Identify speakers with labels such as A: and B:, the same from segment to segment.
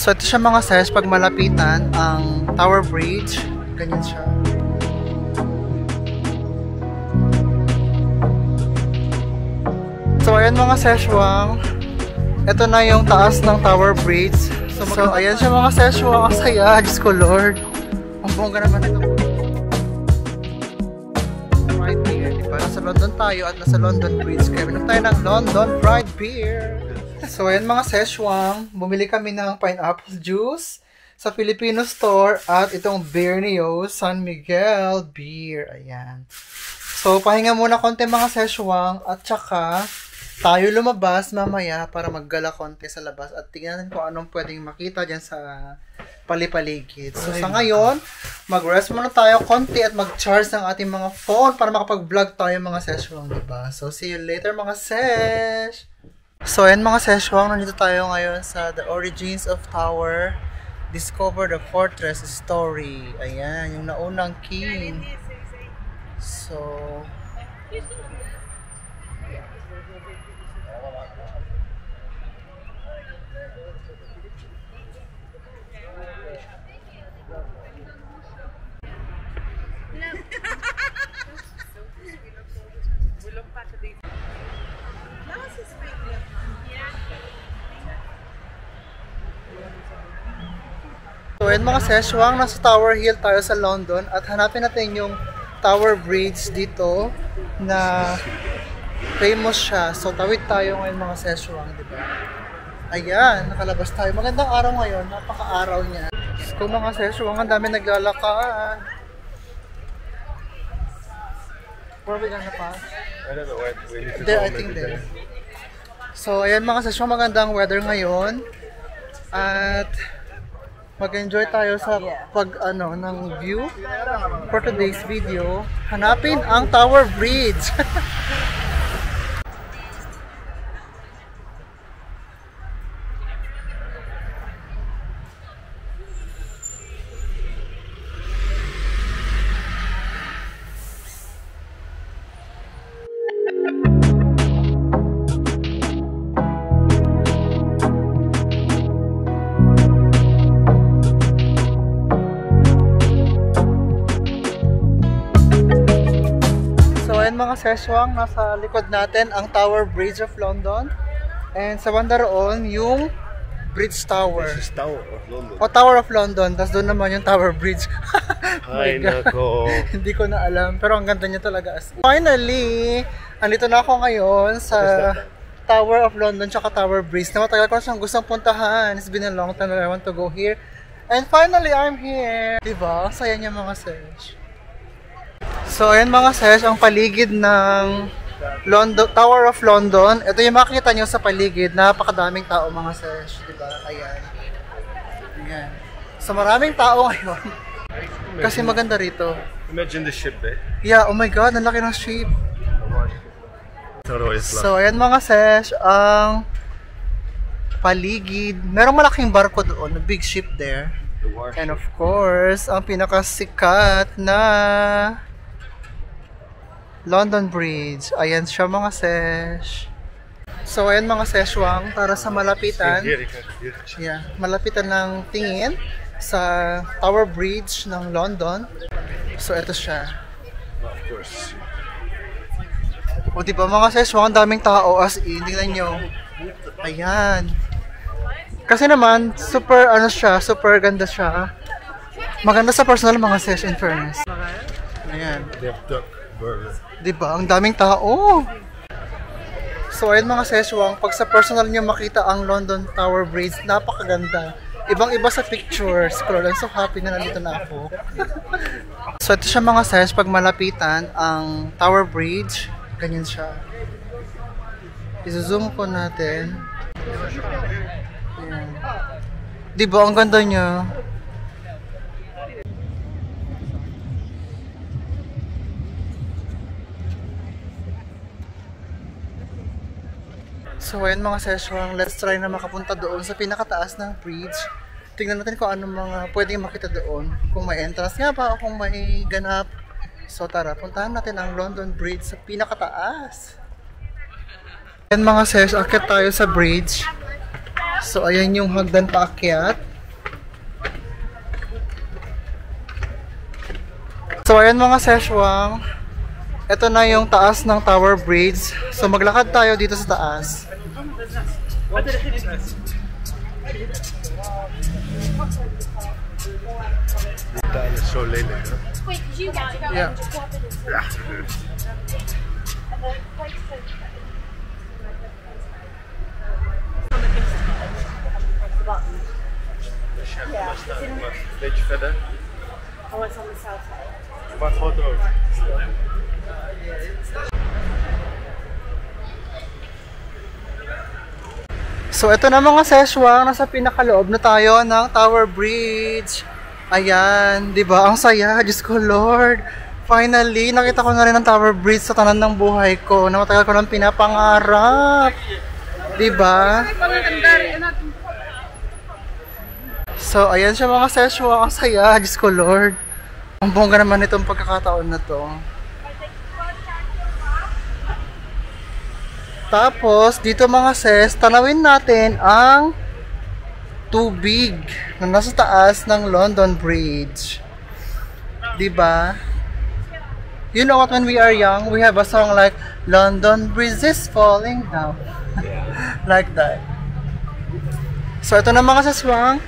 A: So ito siya mga sis, pag malapitan ang Tower Bridge, ganyan siya. So ayan mga seswang, ito na yung taas ng Tower Bridge. So ayan siya mga seswang, ang saya, Diyos ko Lord. Ang bongga naman ito. Fried beer, diba? Nasa London tayo at nasa London Bridge. Kaya minum tayo ng London Fried Beer. So ayan mga seswang, bumili kami ng pineapple juice sa Filipino store at itong beer niyo, San Miguel Beer. Ayan. So pahinga muna konti mga seswang at saka tayo lumabas mamaya para maggala konti sa labas at tingnan kung anong pwedeng makita dyan sa palipaligid. So sa ngayon, mag-rest muna tayo konti at mag-charge ng ating mga phone para makapag-vlog tayo mga seswang, diba? So see you later mga sesh! So ayan mga seswang, nandito tayo ngayon sa The Origins of Tower. Discover the Fortress Story. Ayan, yung naunang king. So So ayan mga seswang, nasa Tower Hill tayo sa London at hanapin natin yung Tower Bridge dito na famous siya. So tawid tayo ngayon mga seswang, di ba? Ayan, nakalabas tayo. Magandang araw ngayon, napaka-araw niya. So mga seswang, ang dami naglalakad. Where are we gonna pass?
B: I don't know where we need to
A: There,
B: go.
A: I think there. So ayan mga seswang, magandang weather ngayon. At mag-enjoy tayo sa ng view for today's video. Hanapin ang Tower Bridge. Mga seswang, nasa likod natin ang Tower Bridge of London and sa banda roon yung Bridge Tower.
B: This is Tower of London.
A: O Tower of London, tas doon naman yung Tower Bridge.
B: Ay nako.
A: Hindi ko na alam, pero ang ganda niya talaga. Finally, andito na ako ngayon sa Tower of London tsaka Tower Bridge na matagal ko siyang gustong puntahan. It's been a long time that I want to go here. And finally, I'm here. Diba? Ang saya niya mga sesh. So ayan mga sesh, ang paligid ng London, Tower of London. Ito yung makikita nyo sa paligid, napakadaming tao mga sesh, diba? Ayan. Ayan. So maraming tao ngayon. Kasi maganda rito.
B: Imagine the ship eh.
A: Yeah, oh my god, ang laki ng ship. So ayan mga sesh, ang paligid. Merong malaking barko doon, a big ship there. And of course, ang pinakasikat na London Bridge. Ayan siya mga sesh. So ayan mga seshwang, para sa malapitan. Yeah, malapitan ng tingin sa Tower Bridge ng London. So ito siya.
B: Of course.
A: O diba mga seshwang, ang daming tao as in. Tingnan nyo. Ayan. Kasi naman, super ano siya, super ganda siya. Maganda sa personal mga sesh in fairness. Ayan.
B: They have duck burger.
A: Diba? Ang daming tao. So ayun mga seswang, pag sa personal nyo makita ang London Tower Bridge, napakaganda. Ibang-iba sa pictures. I'm so happy na nandito na ako. So ito siya mga sesh, pag malapitan ang Tower Bridge, ganyan siya. I-zoom ko natin. Ayan. Diba? Ang ganda niya. So ayan mga seswang, let's try na makapunta doon sa pinakataas ng bridge. Tingnan natin kung ano mga pwedeng makita doon. Kung may entrance nga pa o kung may ganap. So tara, puntahan natin ang London Bridge sa pinakataas. Ayan mga sesh, akyat tayo sa bridge. So ayan yung hagdan paakyat. So ayan mga seshwang, ito na yung taas ng Tower Bridge. So maglakad tayo dito sa taas.
C: Wait, did you get to go
A: Yeah.
C: and just walk in?
B: Beetje verder.
C: Oh, it's on the south side.
B: Wat foto.
A: So ito na mga seshwang, nasa pinakaloob na tayo ng Tower Bridge. Ayan, 'di ba? Ang saya, Diyos ko Lord. Finally, nakita ko na rin ang Tower Bridge sa tanan ng buhay ko na matagal ko nang pinapangarap. 'Di ba? So ayan siya mga seshwang, ang saya, Diyos ko Lord. Ang bongga naman itong pagkakataon na to. Tapos, dito mga ses, tanawin natin ang tubig na nasa taas ng London Bridge. Diba? You know what, when we are young, we have a song like, London Bridge is falling down. Like that. So, ito na mga seswang.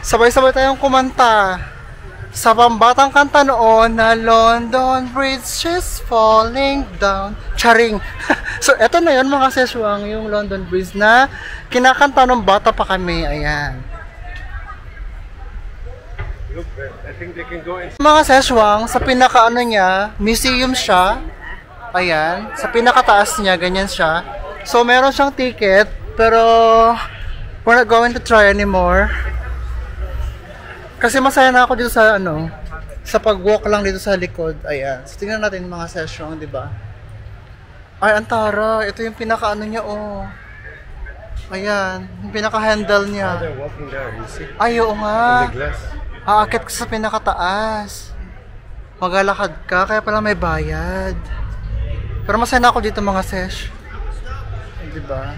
A: Sabay-sabay tayong kumanta sa pambatang kanta noon na London Bridge is falling down. Charing! So, eto na yun mga seswang, yung London Bridge na kinakanta ng bata pa kami. Ayan.
B: Look, I think they can go in.
A: Mga seswang, sa pinakaano niya, museum siya. Ayan. Sa pinakataas niya, ganyan siya. So, meron siyang ticket, pero we're not going to try anymore. Kasi masaya na ako dito sa sa pag-walk lang dito sa likod. Ayan. So, tingnan natin mga session, di ba? Ay, antara. Ito yung pinaka-ano niya, oh. Ayan. Yung pinaka-handle niya.
B: They're walking there, you see?
A: Ay, oo
B: In
A: nga.
B: the glass.
A: Aakit ka sa pinakataas. Magalakad ka, kaya pala may bayad. Pero masaya na ako dito mga sesh. Di ba?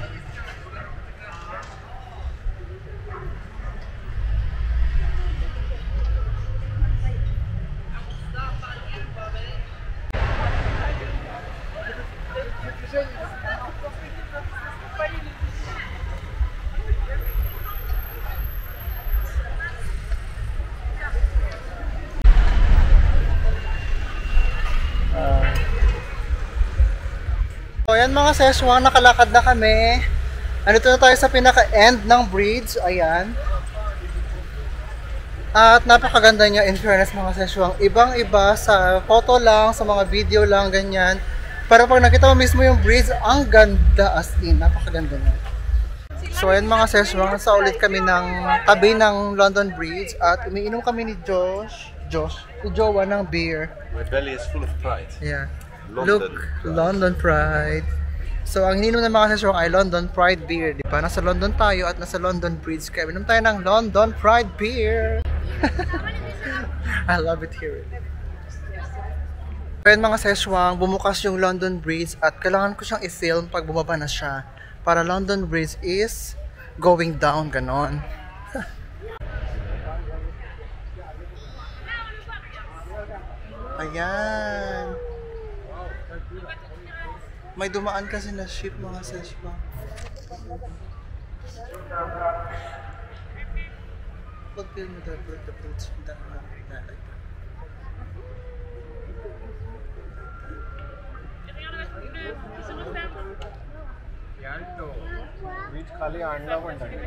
A: So ayan mga seswang, nakalakad na kami. Andito na tayo sa pinaka-end ng bridge. Ayan. At napakaganda niya, in fairness mga seswang. Ibang-iba sa photo lang, sa mga video lang, ganyan. Pero pag nakita mo mismo yung bridge, ang ganda as in. Napakaganda niya. So ayan mga seswang, nasa ulit kami ng tabi ng London Bridge. At umiinom kami ni ni Jowa ng beer.
B: My belly is full of pride.
A: Yeah.
B: London
A: Look,
B: Pride.
A: London Pride. So, ang ininom ng mga sesyon ay London Pride beer, di ba? Nasa London tayo at nasa London Bridge. Kaya minom tayo ng London Pride beer. I love it here. Kaya mga seswang, bumukas yung London Bridge at kailangan ko siyang i-film pag bumaba na siya. Para London Bridge is going down, ganon. Ayan. May dumaan kasi na ship mga sespa. Pag-film mo the bridge.
B: Reach खाली आणला पण नाही.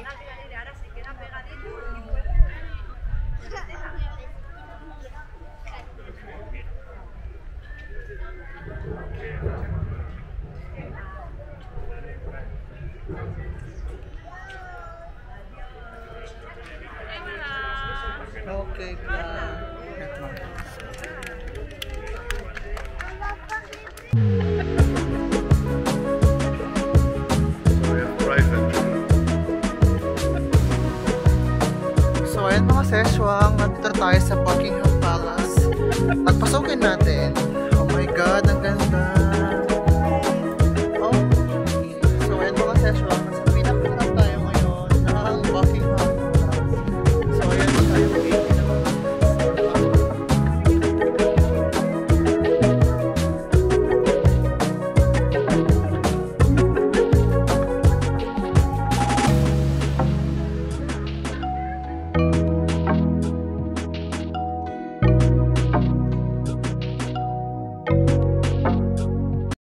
A: Okay, So, ayan mga seswang, nandito tayo sa Buckingham Palace. Pagpasukin natin